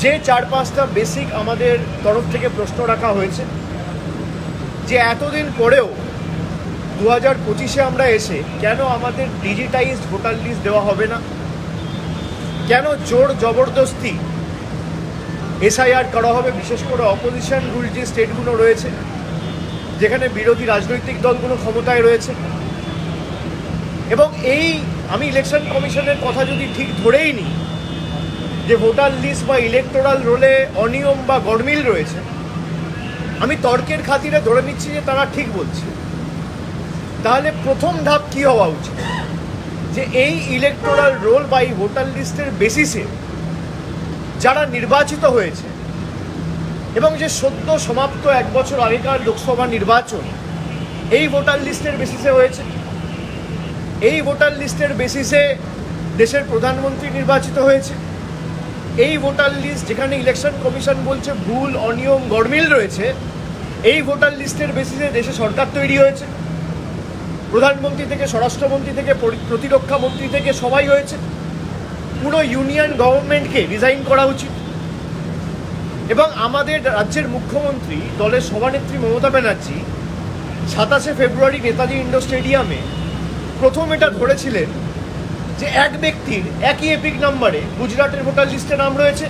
যে 4-5টা বেসিক আমাদের তরফ থেকে প্রশ্ন রাখা হয়েছে যে এতদিন পরেও 2025-এ আমরা এসে কেন আমাদের ডিজিটাইজড ভোটার লিস্ট দেওয়া হবে না, কেন জোর জবরদস্তি এসআইআর করা হবে, বিশেষ করে অপোজিশন রুল যে স্টেটগুলো রয়েছে যেখানে বিরোধী রাজনৈতিক দলগুলো ক্ষমতায় রয়েছে। এবং আমি ইলেকশন কমিশনের কথা যদি ঠিক ধরেই নিই যে ভোটার লিস্ট বা ইলেকটোরাল রোলে অনিয়ম বা গরমিল রয়েছে, আমি তর্কের খাতিরে ধরে নিচ্ছি যে তারা ঠিক বলছে, তাহলে প্রথম ধাপ কী হওয়া উচিত যে এই ইলেকটোরাল রোল বা এই ভোটার লিস্টের বেসিসে যারা নির্বাচিত হয়েছে এবং যে সদ্য সমাপ্ত 1 বছর আগেকার লোকসভা নির্বাচন এই ভোটার লিস্টের বেসিসে হয়েছে, এই ভোটার লিস্টের বেসিসে দেশের প্রধানমন্ত্রী নির্বাচিত হয়েছে, এই ভোটার লিস্ট যেখানে ইলেকশন কমিশন বলছে ভুল অনিয়ম গরমিল রয়েছে, এই ভোটার লিস্টের বেসিসে দেশে সরকার তৈরি হয়েছে, প্রধানমন্ত্রী থেকে স্বরাষ্ট্রমন্ত্রী থেকে প্রতিরক্ষা মন্ত্রী থেকে সবাই হয়েছে। পুরো ইউনিয়ন গভর্নমেন্টকে রিজাইন করা উচিত। এবং আমাদের রাজ্যের মুখ্যমন্ত্রী দলের সভানেত্রী মমতা ব্যানার্জি 27শে ফেব্রুয়ারি নেতাজি ইন্ডোর স্টেডিয়ামে প্রথম এটা ধরেছিলেন যে এক ব্যক্তির একই এপিক নাম্বারে গুজরাটের ভোটার লিস্টে নাম রয়েছে,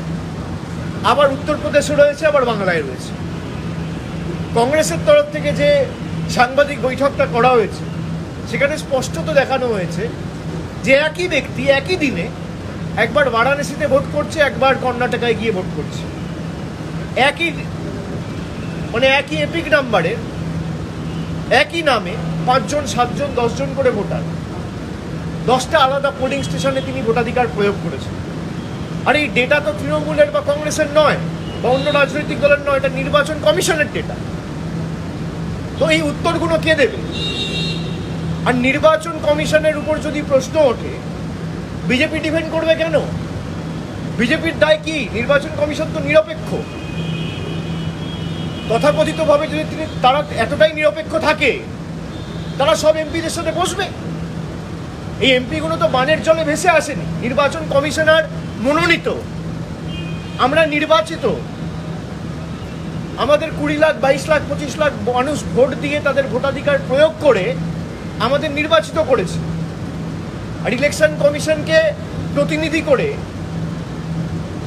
আবার উত্তরপ্রদেশে রয়েছে, আবার বাংলায় রয়েছে। কংগ্রেসের তরফ থেকে যে সাংবাদিক বৈঠকটা করা হয়েছে সেখানে স্পষ্টত দেখানো হয়েছে যে একই ব্যক্তি একই দিনে একবার বারাণসীতে ভোট করছে, একবার কর্ণাটকায় গিয়ে ভোট করছে। একই এপিক নাম্বারে একই নামে 5 জন 7 জন 10 জন করে ভোটার 10টা আলাদা পোলিং স্টেশনে তিনি ভোটাধিকার প্রয়োগ করেছেন। আর এই ডেটা তো তৃণমূলের বা কংগ্রেসের নয় বা অন্য রাজনৈতিক দলের নয়, এটা নির্বাচন কমিশনের ডেটা। তো এই উত্তরগুলো কে দেবে? আর নির্বাচন কমিশনের উপর যদি প্রশ্ন ওঠে বিজেপি ডিফেন্ড করবে কেন? বিজেপির দায় কি? নির্বাচন কমিশন তো নিরপেক্ষ। তথাকথিতভাবে যদি তারা এতটাই নিরপেক্ষ থাকে তারা সব এমপিদের সাথে বসবে। এই এমপিগুলো তো বানের জলে ভেসে আসেনি, নির্বাচন কমিশনার মনোনীত, আমরা নির্বাচিত। আমাদের 20 লাখ 22 লাখ 25 লাখ মানুষ ভোট দিয়ে তাদের ভোটাধিকার প্রয়োগ করে আমাদের নির্বাচিত করেছে। আর ইলেকশন কমিশনকে প্রতিনিধি করে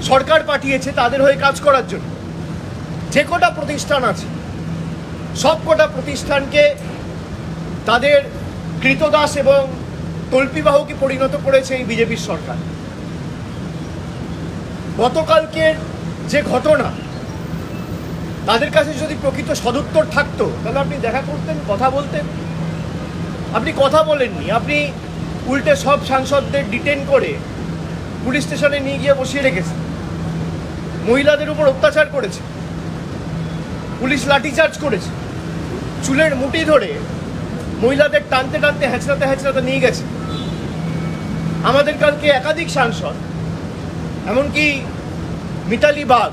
সরকার পাঠিয়েছে তাদের হয়ে কাজ করার জন্য। যে কটা প্রতিষ্ঠান আছে সব কটা প্রতিষ্ঠানকে তাদের কৃতদাস এবং তল্পিবাহকে পরিণত করেছে এই বিজেপির সরকার। গতকালকের যে ঘটনা, তাদের কাছে যদি প্রকৃত সদুত্তর থাকতো তাহলে আপনি দেখা করতেন, কথা বলতেন। আপনি কথা বলেননি, আপনি উল্টে সব সাংসদদের ডিটেন করে পুলিশ স্টেশনে নিয়ে গিয়ে বসিয়ে রেখেছে। মহিলাদের উপর অত্যাচার করেছে, পুলিশ লাঠিচার্জ করেছে, চুলের মুঠি ধরে মহিলাদের টানতে টানতে হ্যাঁচড়াতে হ্যাঁচড়াতে নিয়ে গেছে। আমাদের কালকে একাধিক সাংসদ, এমনকি মিতালি বাগ,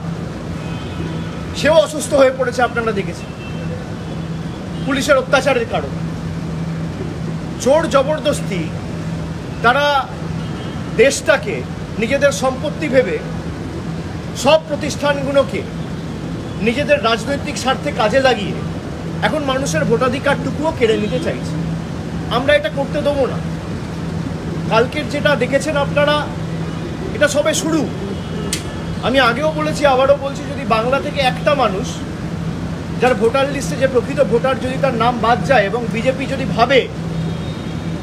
সেও অসুস্থ হয়ে পড়েছে, আপনারা দেখেছেন, পুলিশের অত্যাচারের কারণে। জোর জবরদস্তি তারা দেশটাকে নিজেদের সম্পত্তি ভেবে সব প্রতিষ্ঠানগুলোকে নিজেদের রাজনৈতিক স্বার্থে কাজে লাগিয়ে এখন মানুষের ভোটাধিকারটুকুও কেড়ে নিতে চাইছে। আমরা এটা করতে দেবো না। কালকের যেটা দেখেছেন আপনারা, এটা সবে শুরু। আমি আগেও বলেছি, আবারও বলছি, যদি বাংলা থেকে একটা মানুষ যার ভোটার লিস্টে যে প্রকৃত ভোটার যদি তার নাম বাদ যায় এবং বিজেপি যদি ভাবে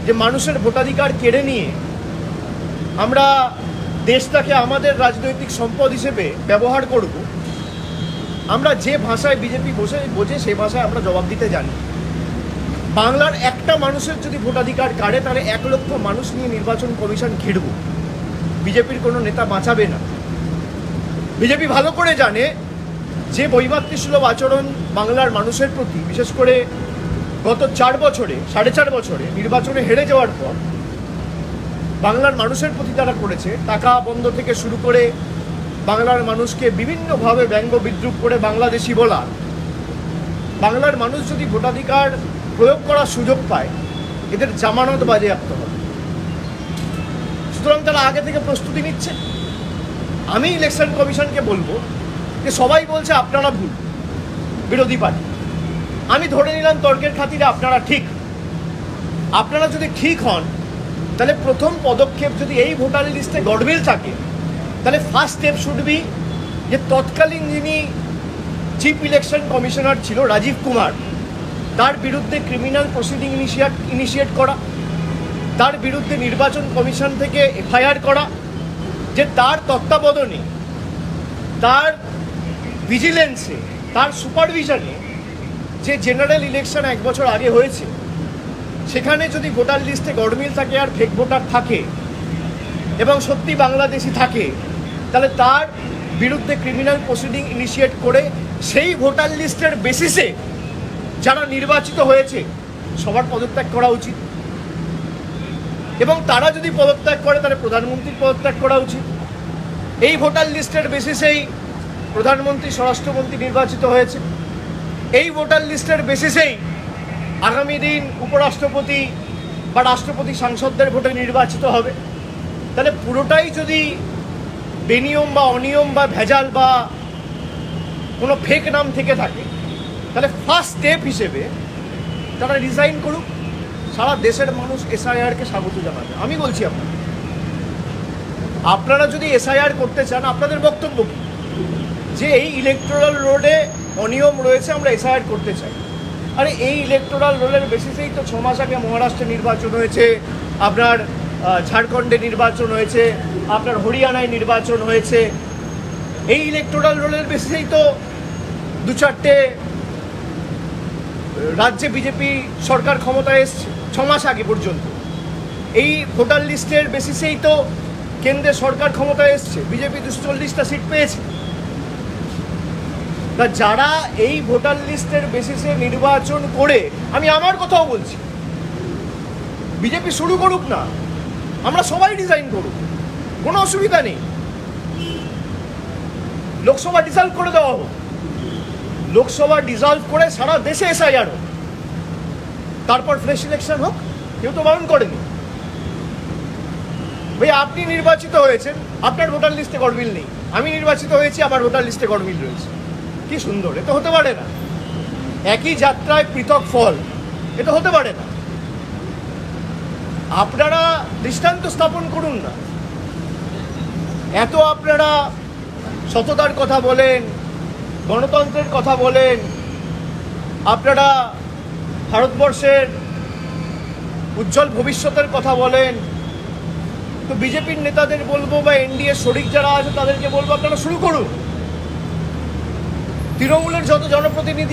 যে মানুষের ভোটাধিকার কেড়ে নিয়ে আমরা দেশটাকে আমাদের রাজনৈতিক সম্পদ হিসেবে ব্যবহার করব, আমরা যে ভাষায় বিজেপি বোঝে সেই ভাষায় আমরা জবাব দিতে জানি। বাংলার একটা মানুষের যদি ভোটাধিকার কাড়ে তাহলে 1 লক্ষ মানুষ নিয়ে নির্বাচন কমিশন ঘিরব। বিজেপির কোনো নেতা বাঁচাবে না। বিজেপি ভালো করে জানে যে বৈমাতৃসুলভ আচরণ বাংলার মানুষের প্রতি, বিশেষ করে গত 4.5 বছরে নির্বাচনে হেরে যাওয়ার পর বাংলার মানুষের প্রতি তারা করেছে, টাকা বন্ধ থেকে শুরু করে বাংলার মানুষকে বিভিন্নভাবে ব্যঙ্গ বিদ্রুপ করে বাংলাদেশি বলা, বাংলার মানুষ যদি ভোটাধিকার প্রয়োগ করার সুযোগ পায় এদের জামানত বাজেয়াপ্ত হবে। সুতরাং তারা আগে থেকে প্রস্তুতি নিচ্ছে। আমি ইলেকশন কমিশনকে বলবো যে সবাই বলছে আপনারা ভুল, বিরোধী পার্টি। আমি ধরে নিলাম তর্কের খাতিরে আপনারা ঠিক। আপনারা যদি ঠিক হন, তাহলে প্রথম পদক্ষেপ যদি এই ভোটার লিস্টে গডবিল থাকে, তাহলে ফার্স্ট স্টেপ শুড বি যে তৎকালীন যিনি চিফ ইলেকশন কমিশনার ছিল রাজীব কুমার, তার বিরুদ্ধে ক্রিমিনাল প্রসিডিং ইনিশিয়েট করা, তার বিরুদ্ধে নির্বাচন কমিশন থেকে এফআইআর করা, যে তার তত্ত্বাবধানে, তার ভিজিলেন্সে, তার সুপারভিশনে যে জেনারেল ইলেকশন 1 বছর আগে হয়েছে, সেখানে যদি ভোটার লিস্টে গডমিল থাকে আর ফেক ভোটার থাকে এবং সত্যি বাংলাদেশি থাকে, তাহলে তার বিরুদ্ধে ক্রিমিনাল প্রসিডিং ইনিশিয়েট করে সেই ভোটার লিস্টের বেসিসে যারা নির্বাচিত হয়েছে সবার পদত্যাগ করা উচিত। এবং তারা যদি পদত্যাগ করে, তাহলে প্রধানমন্ত্রীর পদত্যাগ করা উচিত। এই ভোটার লিস্টের বেসিসেই প্রধানমন্ত্রী, স্বরাষ্ট্রমন্ত্রী নির্বাচিত হয়েছে। এই ভোটার লিস্টের বেসিসেই আগামী দিন উপরাষ্ট্রপতি বা রাষ্ট্রপতি সাংসদদের ভোটে নির্বাচিত হবে। তাহলে পুরোটাই যদি বেনিয়ম বা অনিয়ম বা ভেজাল বা কোনো ফেক নাম থেকে থাকে, তাহলে ফার্স্ট স্টেপ হিসেবে তারা রিজাইন করুক। সারা দেশের মানুষ এসআইআরকে স্বাগত জানাবে। আমি বলছি আপনারা যদি এসআইআর করতে চান, আপনাদের বক্তব্য কি? যে এই ইলেকটোরাল রোলে অনিয়ম রয়েছে, আমরা এসআইআর করতে চাই। আরে এই ইলেকটোরাল রোলের বেসিসেই তো 6 মাস আগে মহারাষ্ট্রে নির্বাচন হয়েছে, আপনার ঝাড়খণ্ডে নির্বাচন হয়েছে, আপনার হরিয়ানায় নির্বাচন হয়েছে। এই ইলেকটোরাল রোলের বেসিসেই তো 2-4টে রাজ্যে বিজেপি সরকার ক্ষমতায় এসছে 6 মাস আগে পর্যন্ত। এই ভোটার লিস্টের বেসিসেই তো কেন্দ্রে সরকার ক্ষমতায় এসছে, বিজেপি 240টা সিট পেয়েছে। তা যারা এই ভোটার লিস্টের বেসিসে নির্বাচন করে, আমি আমার কথাও বলছি, বিজেপি শুরু করুক না, আমরা সবাই ডিজাইন করুক, কোনো অসুবিধা নেই। লোকসভা ডিসলভ করে দেওয়া হোক, লোকসভা ডিসলভ করে সারা দেশে এসআইআর হোক, তারপর ফ্রেশ ইলেকশন হোক। কেউ তো বারণ করেনি। ভাই, আপনি নির্বাচিত হয়েছেন, আপনার ভোটার লিস্টে গডমিল নেই। আমি নির্বাচিত হয়েছি, আমার ভোটার লিস্টে গডমিল রয়েছে। কি সুন্দর! এ তো হতে পারে না। একই যাত্রায় পৃথক ফল, এ তো হতে পারে না। আপনারা দৃষ্টান্ত স্থাপন করুন না। এত আপনারা সততার কথা বলেন, গণতন্ত্রের কথা বলেন, আপনারা ভারতবর্ষের উজ্জ্বল ভবিষ্যতের কথা বলেন। তো বিজেপির নেতাদের বলবো বা এনডিএ শরিক যারা আছে তাদেরকে বলবো, আপনারা শুরু করুন। তৃণমূলের যত জনপ্রতিনিধি